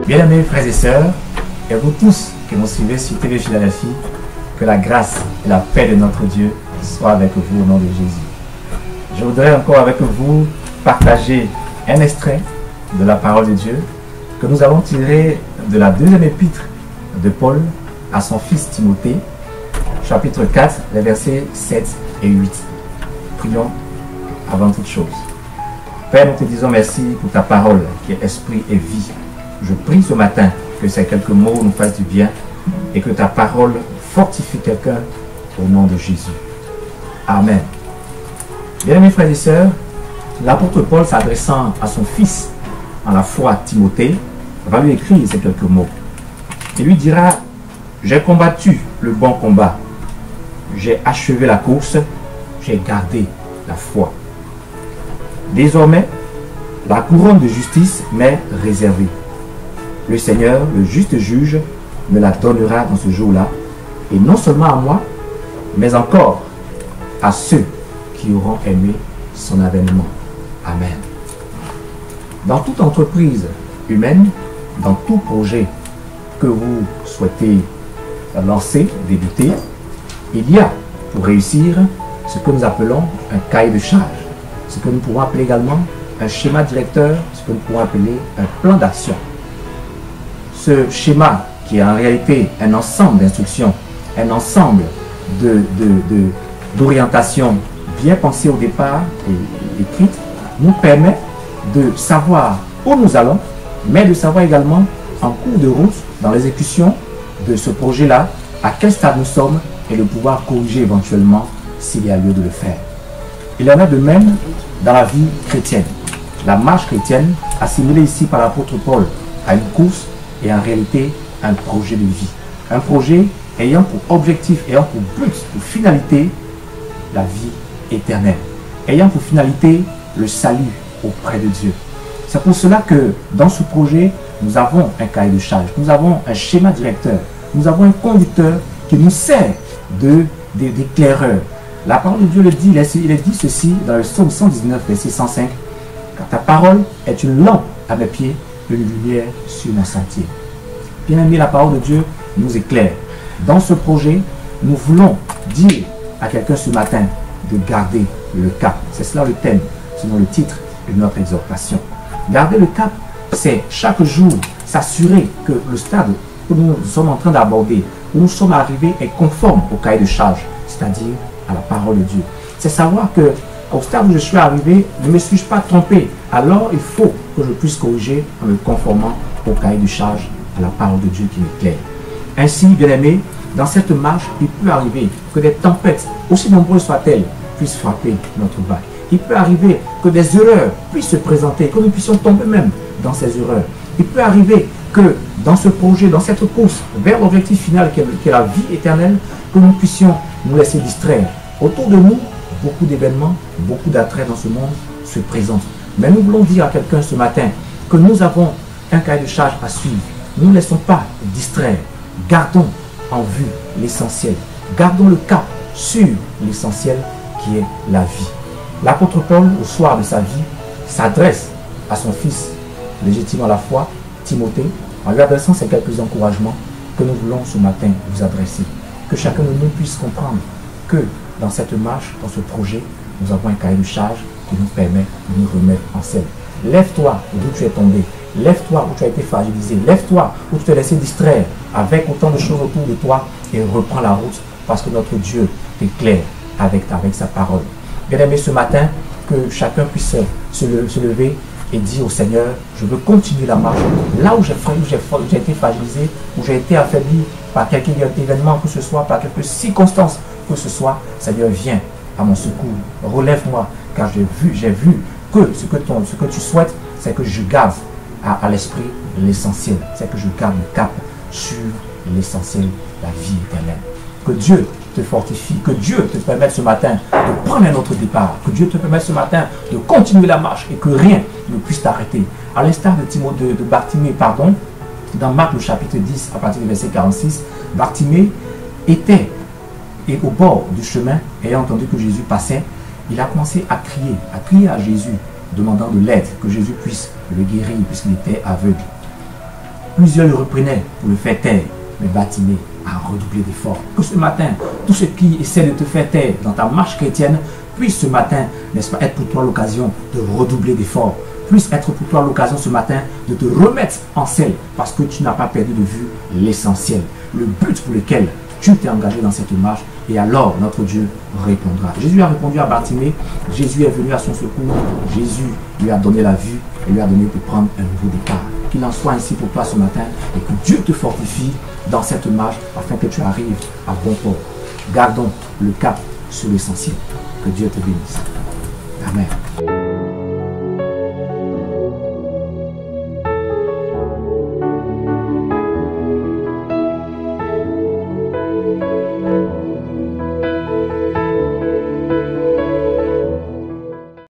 Bien-aimés frères et sœurs, et vous tous qui nous suivez sur TV Philadelphie, que la grâce et la paix de notre Dieu soient avec vous au nom de Jésus. Je voudrais encore avec vous partager un extrait de la parole de Dieu que nous avons tiré de la deuxième épître de Paul à son fils Timothée, chapitre 4, les versets 7 et 8. Prions avant toute chose. Père, nous te disons merci pour ta parole qui est esprit et vie. Je prie ce matin que ces quelques mots nous fassent du bien et que ta parole fortifie quelqu'un au nom de Jésus. Amen. Bien-aimés frères et sœurs, l'apôtre Paul s'adressant à son fils en la foi Timothée va lui écrire ces quelques mots. Il lui dira: j'ai combattu le bon combat, j'ai achevé la course, j'ai gardé la foi. Désormais, la couronne de justice m'est réservée. Le Seigneur, le juste juge, me la donnera dans ce jour-là, et non seulement à moi, mais encore à ceux qui auront aimé son avènement. Amen. Dans toute entreprise humaine, dans tout projet que vous souhaitez lancer, débuter, il y a pour réussir ce que nous appelons un cahier de charge, ce que nous pourrons appeler également un schéma directeur, ce que nous pourrons appeler un plan d'action. Ce schéma qui est en réalité un ensemble d'instructions, un ensemble d'orientations bien pensées au départ et écrites, nous permet de savoir où nous allons, mais de savoir également en cours de route, dans l'exécution de ce projet-là, à quel stade nous sommes et de pouvoir corriger éventuellement s'il y a lieu de le faire. Il en est de même dans la vie chrétienne. La marche chrétienne, assimilée ici par l'apôtre Paul à une course, est en réalité un projet de vie. Un projet ayant pour objectif, ayant pour but, pour finalité, la vie éternelle. Ayant pour finalité le salut auprès de Dieu. C'est pour cela que dans ce projet, nous avons un cahier de charge, nous avons un schéma directeur, nous avons un conducteur qui nous sert d'éclaireur. La parole de Dieu le dit, il est dit ceci dans le psaume 119, verset 105, car ta parole est une lampe à mes pieds, une lumière sur mon sentier. Bien aimé, la parole de Dieu nous éclaire. Dans ce projet, nous voulons dire à quelqu'un ce matin de garder le cap. C'est cela le thème, sinon le titre de notre exhortation. Garder le cap, c'est chaque jour s'assurer que le stade que nous sommes en train d'aborder, où nous sommes arrivés, est conforme au cahier de charge, c'est-à-dire à la parole de Dieu. C'est savoir que au stade où je suis arrivé, ne me suis-je pas trompé? Alors il faut que je puisse corriger en me conformant au cahier de charge, à la parole de Dieu qui m'éclaire. Ainsi, bien aimé, dans cette marche, il peut arriver que des tempêtes, aussi nombreuses soient-elles, puissent frapper notre bac. Il peut arriver que des erreurs puissent se présenter, que nous puissions tomber même dans ces erreurs. Il peut arriver que dans ce projet, dans cette course vers l'objectif final qui est la vie éternelle, que nous puissions nous laisser distraire. Autour de nous, beaucoup d'événements, beaucoup d'attraits dans ce monde se présentent. Mais nous voulons dire à quelqu'un ce matin que nous avons un cahier de charge à suivre. Ne nous laissons pas distraire. Gardons en vue l'essentiel. Gardons le cap sur l'essentiel qui est la vie. L'apôtre Paul, au soir de sa vie, s'adresse à son fils, légitime à la foi, Timothée, en lui adressant ces quelques encouragements que nous voulons ce matin vous adresser. Que chacun de nous puisse comprendre que dans cette marche, dans ce projet, nous avons un cahier de charge qui nous permet de nous remettre en scène. Lève-toi d'où tu es tombé. Lève-toi où tu as été fragilisé. Lève-toi où tu t'es laissé distraire avec autant de choses autour de toi et reprends la route parce que notre Dieu t'éclaire avec sa parole. Bien aimé, ce matin, que chacun puisse se lever et dire au Seigneur, je veux continuer la marche. Là où j'ai été fragilisé, où j'ai été affaibli par quelque événement que ce soit, par quelques circonstances que ce soit, Seigneur, viens à mon secours. Relève-moi, car j'ai vu que ce que tu souhaites, c'est que je garde à l'esprit l'essentiel. C'est que je garde le cap sur l'essentiel, la vie éternelle. Que Dieu te fortifie, que Dieu te permette ce matin de prendre un autre départ, que Dieu te permette ce matin de continuer la marche et que rien ne puisse t'arrêter. À l'instar de Bartimée, dans Marc le chapitre 10, à partir du verset 46, Bartimée était au bord du chemin, ayant entendu que Jésus passait, il a commencé à crier à Jésus, demandant de l'aide, que Jésus puisse le guérir puisqu'il était aveugle. Plusieurs le reprenaient pour le faire taire, mais Bartimée a redoublé d'efforts. Que ce matin, tous ceux qui essaient de te faire taire dans ta marche chrétienne puissent ce matin, n'est-ce pas, être pour toi l'occasion de redoubler d'efforts, puisse être pour toi l'occasion ce matin de te remettre en selle parce que tu n'as pas perdu de vue l'essentiel, le but pour lequel tu t'es engagé dans cette marche, et alors notre Dieu répondra. Jésus a répondu à Bartimée, Jésus est venu à son secours, Jésus lui a donné la vue et lui a donné de prendre un nouveau départ. Qu'il en soit ainsi pour toi ce matin et que Dieu te fortifie dans cette marche afin que tu arrives à bon port. Gardons le cap sur l'essentiel. Que Dieu te bénisse. Amen.